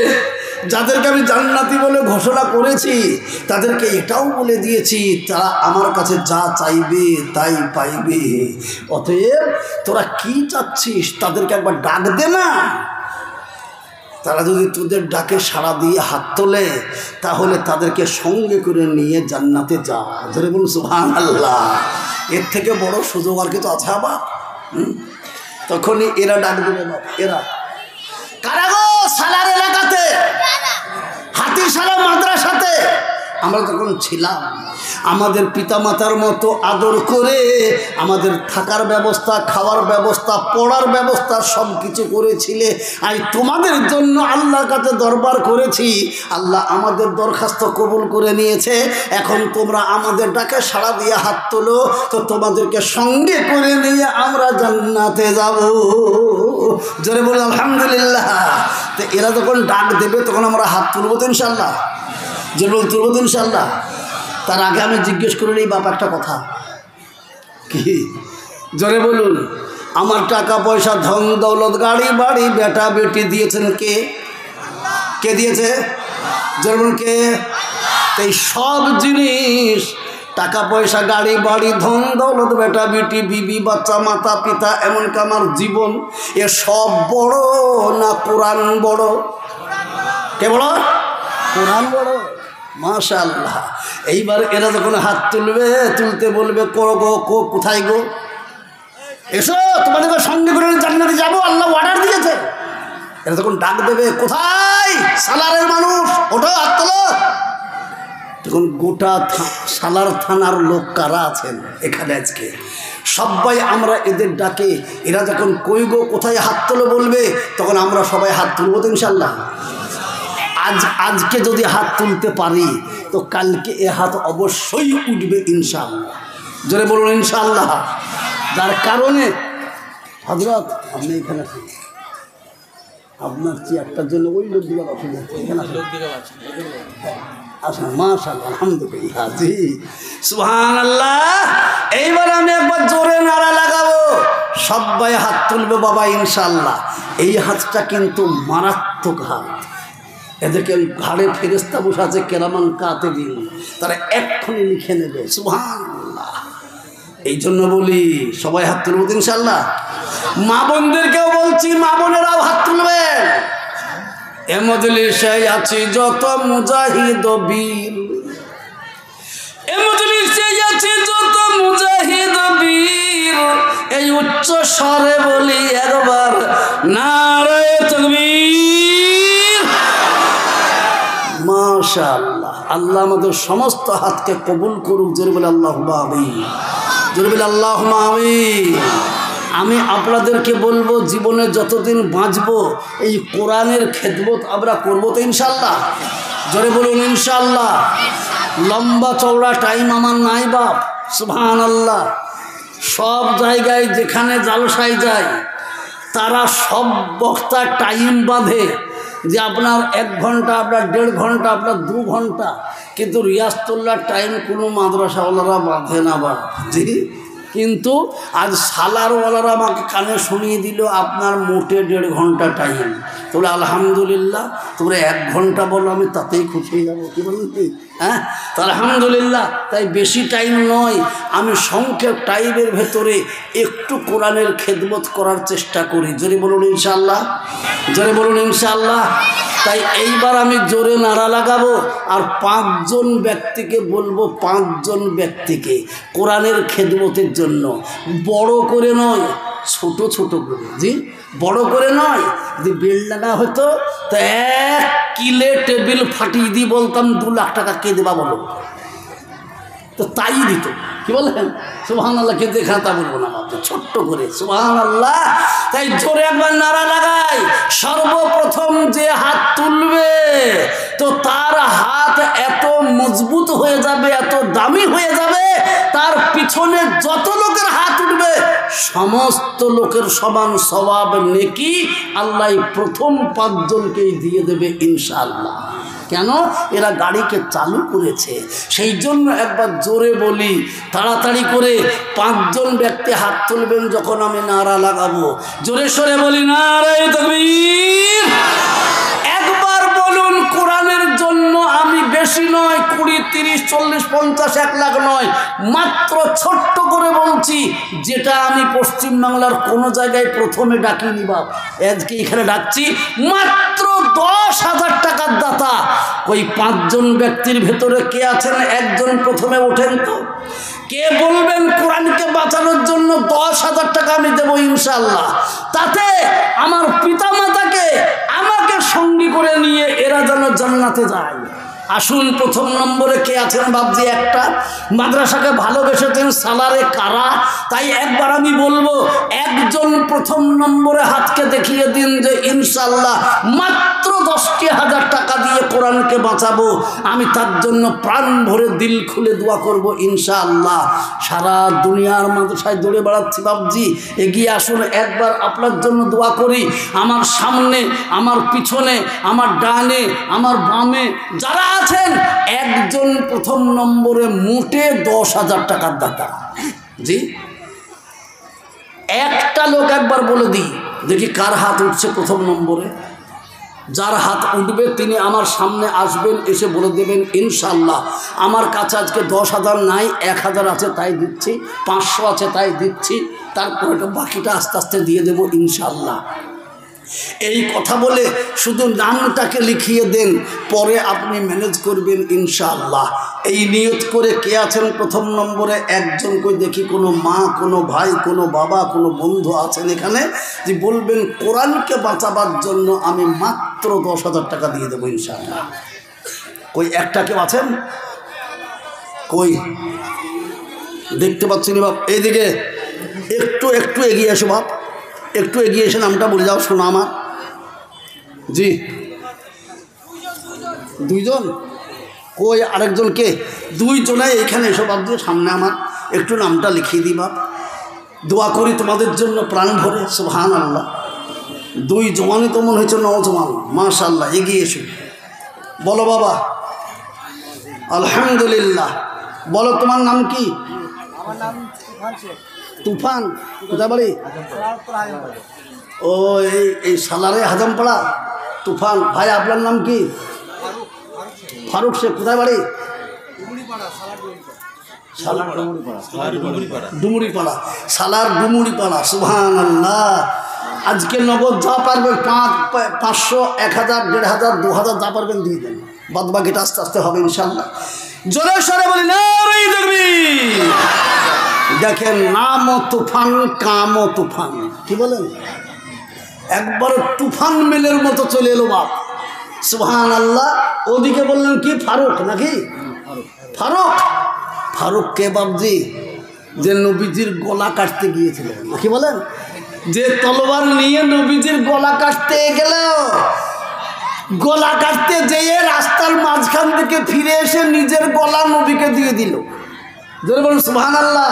যাদেরকে আমি জান্নাতি বলে ঘোষণা করেছি তাদেরকে এটাও বলে দিয়েছি তারা আমার কাছে যা চাইবে তাই পাইবে। অতএব তোরা কি চাচ্ছিস তাদেরকে একবার ডাক দে না। তারা যদি তোদের ডাকে সাড়া দিয়ে হাত তোলে তাহলে তাদেরকে সঙ্গে করে নিয়ে জান্নাতে যা। ধরে বলুন সুবহানাল্লাহ। এর থেকে বড় সুযোগ আর কিছু আছে আবার? তখনই এরা ডাক দেবে না। এরা কারা গো? সালার এলাকাতে হাতিশালা মাদ্রাসাতে আমরা যখন ছিলাম আমাদের পিতামাতার মতো আদর করে আমাদের থাকার ব্যবস্থা, খাওয়ার ব্যবস্থা, পড়ার ব্যবস্থা সব কিছু করেছিলে। আমি তোমাদের জন্য আল্লাহর কাছে দরবার করেছি, আল্লাহ আমাদের দরখাস্ত কবুল করে নিয়েছে। এখন তোমরা আমাদের ডাকে সাড়া দিয়ে হাত তোলো, তো তোমাদেরকে সঙ্গে করে নিয়ে আমরা জান্নাতে যাব। জোরে বলুন আলহামদুলিল্লাহ। তো এরা যখন ডাক দেবে তখন আমরা হাত তুলবো তো ইনশাল্লাহ। যে বল তুলবো তো ইনশাল্লাহ। তার আগে আমি জিজ্ঞেস করে নিই বাপ একটা কথা। কি? জোরে বলুন। আমার টাকা পয়সা ধন দৌলত গাড়ি বাড়ি বেটা বেটি দিয়েছেন কে? কে দিয়েছে? জোরে বলুন কে? এই সব জিনিস টাকা পয়সা গাড়ি বাড়ি ধন দৌলত বেটা বেটি বিবি বাচ্চা মাতা পিতা এমনকি আমার জীবন, এ সব বড় না কোরআন বড়? কে বড়? কোরআন বড়। মাশাআল্লাহ। এইবার এরা যখন হাত তুলবে, তুলতে বলবে করো গো, কোথায় গো? এসো তোমাদেরকে সঙ্গে করে জান্নাতে যাবো, আল্লাহ অর্ডার দিয়েছে। এরা তখন ডাক দেবে, কোথায় সালারের মানুষ, ওঠো হাত তোলো। তখন গোটা সালার থানার লোক কারা আছেন এখানে আজকে সবাই আমরা এদের ডাকে, এরা যখন কই গো কোথায় হাত তোলো বলবে, তখন আমরা সবাই হাত তুলবো তো ইনশাল্লাহ। আজকে যদি হাত তুলতে পারি তো কালকে এ হাত অবশ্যই উঠবে ইনশাআল্লাহ। জোরে বলুন ইনশাআল্লাহ। যার কারণে হযরত আপনি এখানে আপনার চেয়ারটার জন্য ওই লোক দিকে অসুবিধা এখানে আচ্ছা মাশাআল্লাহ আলহামদুলিল্লাহ জি সুবহানাল্লাহ। এইবার আমি একবার জোরে নারা লাগাবো, সবাই হাত তুলবে বাবা ইনশাআল্লাহ। এই হাতটা কিন্তু মারাত্মক হাত। এদেরকে ঘাড়ে ফেরেশতা বসে আছে কেরামান কাতিবিন, তারা এক্ষুনি লিখে নেবে সুবহানাল্লাহ। এই জন্য বলি সবাই হাত তুলব ইনশাআল্লাহ। মা বোনদেরকেও বলছি, মা বোনেরাও হাত তুলবেন। এ মজলিসে আছি যত মুজাহিদ বীর, এ মজলিসে আছি যত মুজাহিদ বীর, এই উচ্চ স্বরে বলি একবার নারে তাকবীর। মাশাআল্লাহ। আল্লাহ আমাদের সমস্ত হাতকে কবুল করুক। জোরে বলে আল্লাহুম্মা আমিন, জোরে বলে আল্লাহুম্মা আমিন। আমি আপনাদেরকে বলবো, জীবনে যতদিন বাঁচবো এই কোরআনের খেদমত আমরা করবো তো ইনশাআল্লাহ। জোরে বলুন ইনশাআল্লাহ। লম্বা চওড়া টাইম আমার নাই বাপ, সুবহানাল্লাহ। সব জায়গায় যেখানে জালসায় যায় তারা সব বক্তা টাইম বাঁধে যে আপনার 1 ঘন্টা, আপনার 1.5 ঘন্টা, আপনার 2 ঘন্টা, কিন্তু রিয়াজতুল্লাহর টাইম কোনো মাদ্রাসাওয়ালারা বাঁধে না বাপ জি। কিন্তু আজ সালারওয়ালারা আমাকে কানে শুনিয়ে দিল আপনার মোটে 1.5 ঘন্টা টাইম। তোমরা আলহামদুলিল্লাহ, তোমরা 1 ঘন্টা বলো আমি তাতেই খুশি হয়ে যাবো, কী বলুন কি? হ্যাঁ তো আলহামদুলিল্লাহ। তাই বেশি টাইম নয়, আমি সংক্ষেপ টাইমের ভেতরে একটু কোরআনের খেদমত করার চেষ্টা করি। জোরে বলুন ইনশাআল্লাহ, জোরে বলুন ইনশাআল্লাহ। তাই এইবার আমি জোরে নারা লাগাবো আর 5 জন ব্যক্তিকে বলবো, 5 জন ব্যক্তিকে কোরআনের খেদমতের জন্য, বড় করে নয়, ছোট ছোট করে জি, বড় করে নয়। যদি বেল লাগা হতো তো 1 কিলে টেবিল ফাটিয়ে দিয়ে বলতাম 2 লাখ টাকা কে দেবা বলো, তো তাই দিত। কি বলেন সুবহানাল্লাহ। কে দেখা তা বলবো না, ছোট্ট করে সুবহানাল্লাহ। তাই জোরে একবার নারা লাগাই। সর্বপ্রথম যে হাত তুলবে তো তার হাত এত মজবুত হয়ে যাবে, এত দামি হয়ে যাবে, তার পিছনে যত লোকের হাত উঠবে সমস্ত লোকের সমান সওয়াব নেকি আল্লাহ প্রথম 5 জনকেই দিয়ে দেবে ইনশাআল্লাহ। কেন? এরা গাড়িকে চালু করেছে, সেই জন্য একবার জোরে বলি, তাড়াতাড়ি করে 5 জন ব্যক্তি হাত তুলবেন যখন আমি নারা লাগাবো। জোরে সরে বলি নারে তাকবীর। একবার বলুন কোরআনের জন্য। আমি বেশি নয়, 20, 30, 40, 50, 1 লাখ নয়, মাত্র ছোট্ট করে বলছি, যেটা আমি পশ্চিমবাংলার কোনো জায়গায় প্রথমে ডাকিনি বাপ, আজকে এখানে ডাকছি। মাত্র 10,000 টাকার দাতা। ওই 5 জন ব্যক্তির ভেতরে কে আছেন? একজন প্রথমে ওঠেন তো। কে বলবেন কোরআনকে বাঁচানোর জন্য 10,000 টাকা আমি দেবো ইনশাআল্লাহ। তাতে আমার পিতা মাতাকে আমাকে সঙ্গী করে নিয়ে এরা যেন জান্নাতে যায়। আসুন প্রথম নম্বরে কে আছেন বাবজি? একটা মাদ্রাসাকে ভালোবেসেছেন সালারে কারা? তাই একবার আমি বলবো, একজন প্রথম নম্বরে হাতকে দেখিয়ে দিন যে ইনশাআল্লাহ মাত্র 10,000 টাকা দিয়ে কোরআনকে বাঁচাবো। আমি তার জন্য প্রাণ ভরে দিল খুলে দোয়া করব ইনশাআল্লাহ। সারা দুনিয়ার মাদ্রাসায় দৌড়ে বেড়াচ্ছি বাবজি, এগিয়ে আসুন একবার আপনার জন্য দোয়া করি। আমার সামনে, আমার পিছনে, আমার ডানে, আমার বামে যারা আছেন, একজন প্রথম নম্বরে মোটে 10,000 টাকার দাতা জি। একটা লোক একবার বলে দিই, দেখি কার হাত উঠছে প্রথম নম্বরে। যার হাত উঠবে তিনি আমার সামনে আসবেন, এসে বলে দেবেন ইনশাআল্লাহ আমার কাছে আজকে 10,000 নাই, 1,000 আছে তাই দিচ্ছি, 500 আছে তাই দিচ্ছি, তারপরে বাকিটা আস্তে আস্তে দিয়ে দেবো ইনশাআল্লাহ। এই কথা বলে শুধু নামটাকে লিখিয়ে দেন, পরে আপনি ম্যানেজ করবেন ইনশাআল্লাহ। এই নিয়ত করে কে আছেন প্রথম নম্বরে? একজন কই দেখি, কোনো মা, কোনো ভাই, কোনো বাবা, কোনো বন্ধু আছেন এখানে, যে বলবেন কোরআনকে বাঁচাবার জন্য আমি মাত্র 10,000 টাকা দিয়ে দেবো ইনশাআল্লাহ। কই একটা কেউ আছেন? কই দেখতে পাচ্ছি না বাপ। এইদিকে একটু একটু এগিয়ে এসো বাপ, একটু এগিয়ে এসে নামটা বলে যাও, শোনো আমার। জি, দুইজন? কই আরেকজন কে? দুইজনে এইখানে এসো বাপ, দিয়ে সামনে আমার একটু নামটা লিখিয়ে দিই বাপ। দোয়া করি তোমাদের জন্য প্রাণ ভরে। সুবহানাল্লাহ। দুই জওয়ানই তো মনে হয়েছে নওজওয়ান, মাশাআল্লাহ। এগিয়ে এসো, বলো বাবা। আলহামদুলিল্লাহ। বলো তোমার নাম কি? আমার নাম তুফান। কোথায় বাড়ি? ও এই সালারে হাজমপাড়া। তুফান ভাই, আপনার নাম কি? ফারুক শেখ। কোথায় বাড়ি? ডুমুরিপাড়া। সালার ডুমুরিপাড়া। সুবহানাল্লাহ। আজকে নগদ যা পারবেন, 500, 1000, 1500, 2000 যা পারবেন দিয়ে দেন, বাদ বাকিটা আস্তে আস্তে হবে ইনশাআল্লাহ। জোরে সরে বলি নারে তাকবীর। দেখেন, নাম তুফান, কাম তুফান, কি বলেন? একবার তুফান মেলের মতো চলে এলো বাপ। সুবহানাল্লাহ। ওদিকে বললেন কি? ফারুক নাকি? ফারুক। ফারুক কে বাপজি? যে নবীজির গলা কাটতে গিয়েছিলেন, নাকি বলেন? যে তলোয়ার নিয়ে নবীজির গলা কাটতে গেল, গলা কাটতে যেয়ে রাস্তার মাঝখান থেকে ফিরে এসে নিজের গলা নবীকে দিয়ে দিল। জোরে বলুন সুবহানাল্লাহ।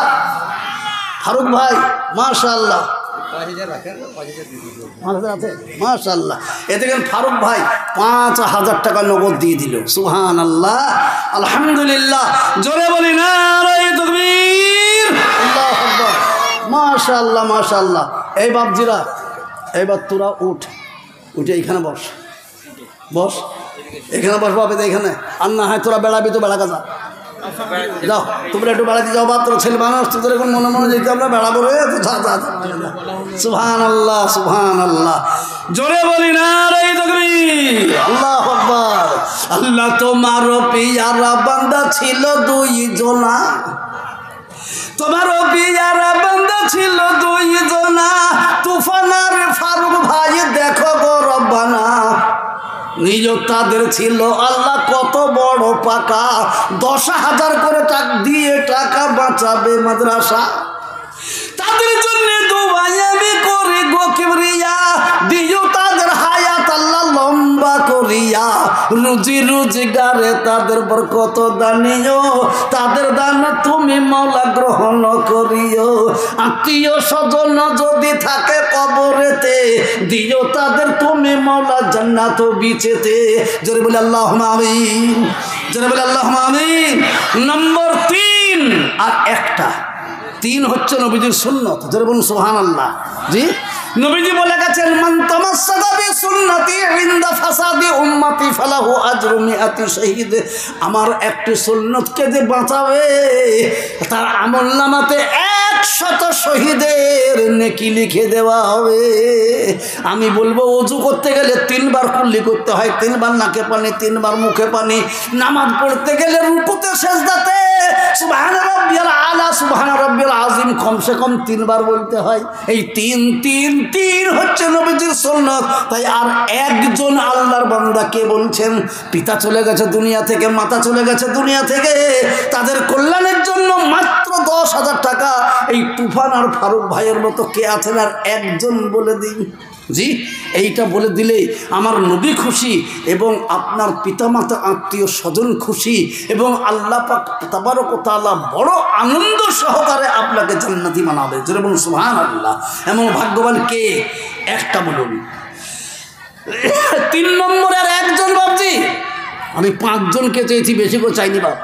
ফারুক ভাই মাশাআল্লাহ, মাশাআল্লাহ। এ দেখেন ফারুক ভাই 5,000 টাকা নগদ দিয়ে দিল। সুবহানাল্লাহ, আলহামদুলিল্লাহ। জোরে বলি নারে তাকবীর, আল্লাহু আকবার। মাশাআল্লাহ, মাশাআল্লাহ। এই বাপজিরা, এইবার তোরা উঠে এখানে বস, বস এখানে বস বাপ, এখানে। আর না হয় তোরা বেড়াবি তো বেড়া কাজা, যাও তোমরা একটু বেড়াতে যাও বাপ। তোরা ছেলে মানুষ, তোদের এখন মনে মনে যেতে আমরা বেড়াবো রে। সুবহানাল্লাহ, সুবহানাল্লাহ। জোরে বলি নারে তাকবীর, আল্লাহু আকবার। আল্লাহ তোমার পিয়ারা বান্দা ছিল দুইজনা, তোমার পিয়ারা বান্দা ছিল দুইজনা, তুফান আর ফারুক ভাই। দেখো গো রব্বানা, নিজ তাদের ছিল আল্লাহ কত বড় পাকা। 10,000 করে টাকা দিয়ে টাকা বাঁচাবে মাদ্রাসা। তাদের জন্য দোয়া আমি করি গো কিবরিয়া, দিও তাদের হায়াত আল্লাহ লম্বা করিয়া। রুজি রোজগারে তাদের বরকত দানিও, তাদের দান তুমি মাওলা গ্রহণ করিও। আত্মীয় স্বজন যদি থাকে কবরেতে, দিও তাদের তুমি মাওলা জান্নাত বিচেতে। জোরে বলে আল্লাহুম্মা আমিন, জোরে বলে আল্লাহুম্মা আমিন। নম্বর 3 আর একটা 3 হচ্ছে নবীজির সুন্নত। জোরে বলুন সুবহানাল্লাহ। জি, নবীজি বলে গেছেন, মান তামাসসাকা বিসুন্নতি ইনদা ফাসাদি উম্মতি ফালাহু আজরু মিআতি শহীদ। আমার একটি সুন্নতকে যে বাঁচাবে, তার আমলনামাতে 100 শহীদের নেকি লিখে দেওয়া হবে। আমি বলবো, ওযু করতে গেলে 3 বার কুল্লি করতে হয়, 3 বার নাকে পানি, 3 বার মুখে পানি। নামাজ পড়তে গেলে রুকুতে সেজদাতে সুবহান রাব্বিয়াল আলা, সুবহান রাব্বিয়াল আযীম কমসে কম 3 বার বলতে হয়। এই 3 হচ্ছে নবীজির সুন্নাত। তাই আর একজন আল্লাহর বান্দা কে বলছেন, পিতা চলে গেছে দুনিয়া থেকে, মাতা চলে গেছে দুনিয়া থেকে, তাদের কল্যাণের জন্য মাত্র 10,000 টাকা। এই তুফান আর ফারুক ভাইয়ের মতো কে আছেন? আর একজন বলে দিন। জি, এইটা বলে দিলেই আমার নবী খুশি, এবং আপনার পিতামাতা আত্মীয় স্বজন খুশি, এবং আল্লাহ পাক তাবারক ওয়া তাআলা বড় আনন্দ সহকারে আপনাকে জান্নাতি বানাবে। জোরে বলুন সুবহানাল্লাহ। এমন ভাগ্যবান কে? একটা বলুন। 3 নম্বরে আর একজন বাপজি, আমি 5 জনকে চেয়েছি, বেশি করে চাইনি বাপ।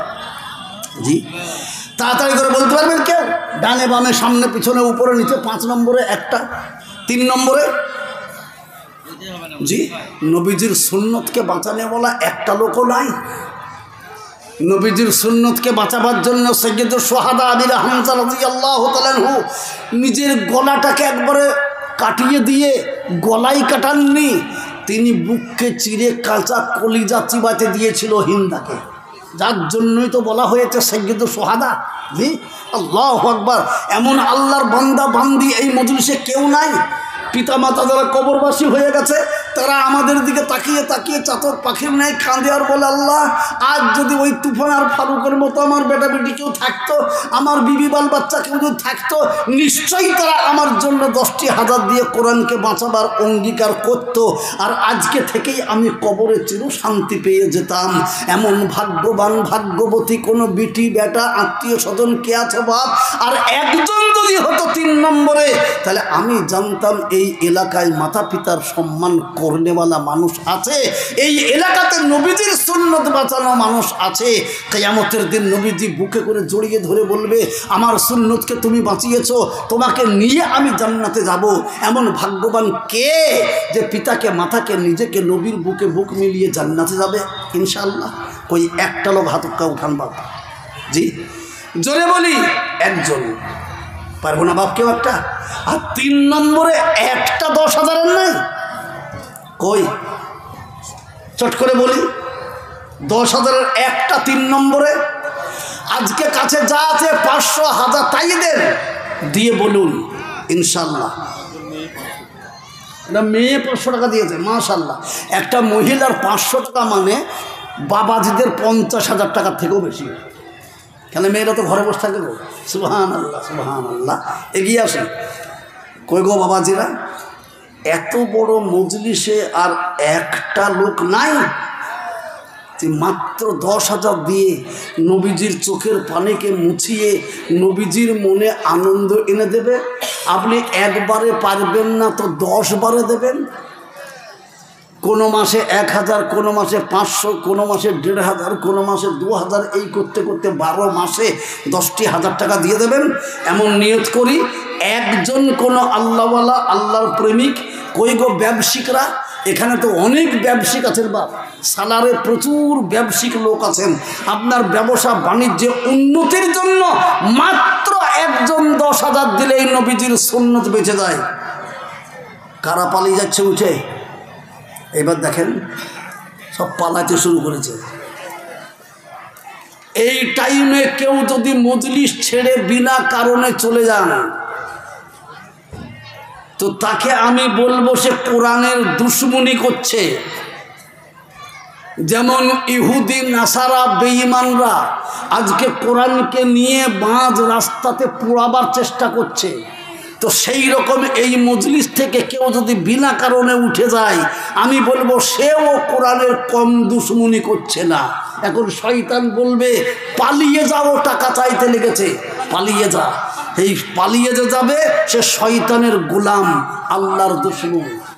জি, তাড়াতাড়ি করে বলতে পারবেন কেউ? ডানে বামে সামনে পিছনে উপরে নিচে। 5 নম্বরে একটা, 3 নম্বরে। জি, নবীজির সুন্নতকে বাঁচানে বলা একটা লোকও নাই। নবীজির সুন্নতকে বাঁচাবার জন্য সাইয়্যিদুশ শুহাদা আবি হামজা রাদিয়াল্লাহু তাআলা আনহু নিজের গলাটাকে একবারে কাটিয়ে দিয়ে গলায় কাটাননি, তিনি বুককে চিরে কাঁচা কলিজা চিবাতে দিয়েছিল হিন্দাকে, যার জন্যই তো বলা হয়েছে সাইয়্যিদুশ শুহাদা। জি, আল্লাহু আকবার। এমন আল্লাহর বান্দা বান্দি এই মজলিসে কেউ নাই। পিতামাতা যারা কবরবাসী হয়ে গেছে তারা আমাদের দিকে তাকিয়ে তাকিয়ে চাতক পাখির ন্যায় কাঁদে আর বলে, আল্লাহ আজ যদি ওই তুফান আর ফারুকের মতো আমার বেটা বেটি কেউ থাকতো, আমার বিবি বাল বাচ্চা কেউ যদি থাকতো, নিশ্চয়ই তারা আমার জন্য 10টি হাজার দিয়ে কোরআনকে বাঁচাবার অঙ্গীকার করত, আর আজকে থেকেই আমি কবরে চির শান্তি পেয়ে যেতাম। এমন ভাগ্যবান ভাগ্যবতী কোনো বিটি বেটা আত্মীয় স্বজন কে আছে বাপ? আর একজন যদি হতো 3 নম্বরে, তাহলে আমি জানতাম এই এলাকায় মাতা পিতার সম্মান করনেওয়ালা মানুষ আছে, এই এলাকাতে নবীজির সুন্নত বাঁচানো মানুষ আছে। কিয়ামতের দিন নবীজি বুকে করে জড়িয়ে ধরে বলবে, আমার সুন্নতকে তুমি বাঁচিয়েছো, তোমাকে নিয়ে আমি জান্নাতে যাব। এমন ভাগ্যবান কে যে পিতাকে মাতাকে নিজেকে নবীর বুকে বুক মিলিয়ে জান্নাতে যাবে ইনশাআল্লাহ? কই একটা লোক হাত উঠান বাবা। জি জোরে বলি, একজন পারবো না বাপ কেউ একটা? আর 3 নম্বরে একটা 10,000-এর নাই, কই চট করে বলি 10,000-এর একটা 3 নম্বরে। আজকে কাছে যা আছে 500 1000 তাই দেন, দিয়ে বলুন ইনশাল্লাহ। এটা মেয়ে 500 টাকা দিয়েছে, মাশাল্লাহ। একটা মহিলার 500 টাকা মানে বাবাজিদের 50,000 টাকার থেকেও বেশি। কেন মেয়েরা তো ঘরে বসে থাকে গো। সুবহানাল্লাহ সুবহানাল্লাহ। এগিয়ে আসেন। কই গো বাবাজিরা, এত বড় মজলিসে আর একটা লোক নাই যে মাত্র 10,000 দিয়ে নবীজির চোখের পানিকে মুছিয়ে নবীজির মনে আনন্দ এনে দেবে। আপনি একবারে পারবেন না তো 10 বারে দেবেন। কোনো মাসে 1000, কোনো মাসে 500, কোনো মাসে 1500, কোনো মাসে 2000, এই করতে করতে 12 মাসে 10টি হাজার টাকা দিয়ে দেবেন। এমন নিয়ত করি। একজন কোনো আল্লাহওয়ালা আল্লাহর প্রেমিক, কই গো ব্যবসায়িকরা, এখানে তো অনেক ব্যবসায়িক আছেন বাপ, সালারে প্রচুর ব্যবসায়িক লোক আছেন। আপনার ব্যবসা বাণিজ্যে উন্নতির জন্য মাত্র একজন 10,000 দিলেই নবীজির সুন্নত বেঁচে যায়। কারা পালিয়ে যাচ্ছে উঠে? এবার দেখেন সব পালাতে শুরু করেছে। এই টাইমে কেউ যদি মজলিস ছেড়ে বিনা কারণে চলে যান, তো তাকে আমি বলবো সে কোরআনের দুশমনি করছে। যেমন ইহুদি নাসারা বেঈমানরা আজকে কোরআনকে নিয়ে বাঁধ রাস্তাতে পোড়াবার চেষ্টা করছে, তো সেই রকম এই মজলিস থেকে কেউ যদি বিনা কারণে উঠে যায়, আমি বলবো সেও কোরআনের কম দুশমনি করছে না। এখন শয়তান বলবে পালিয়ে যাও, টাকা চাইতে লেগেছে, পালিয়ে যা। এই পালিয়ে যে যাবে সে শয়তানের গোলাম, আল্লাহর দুশমন।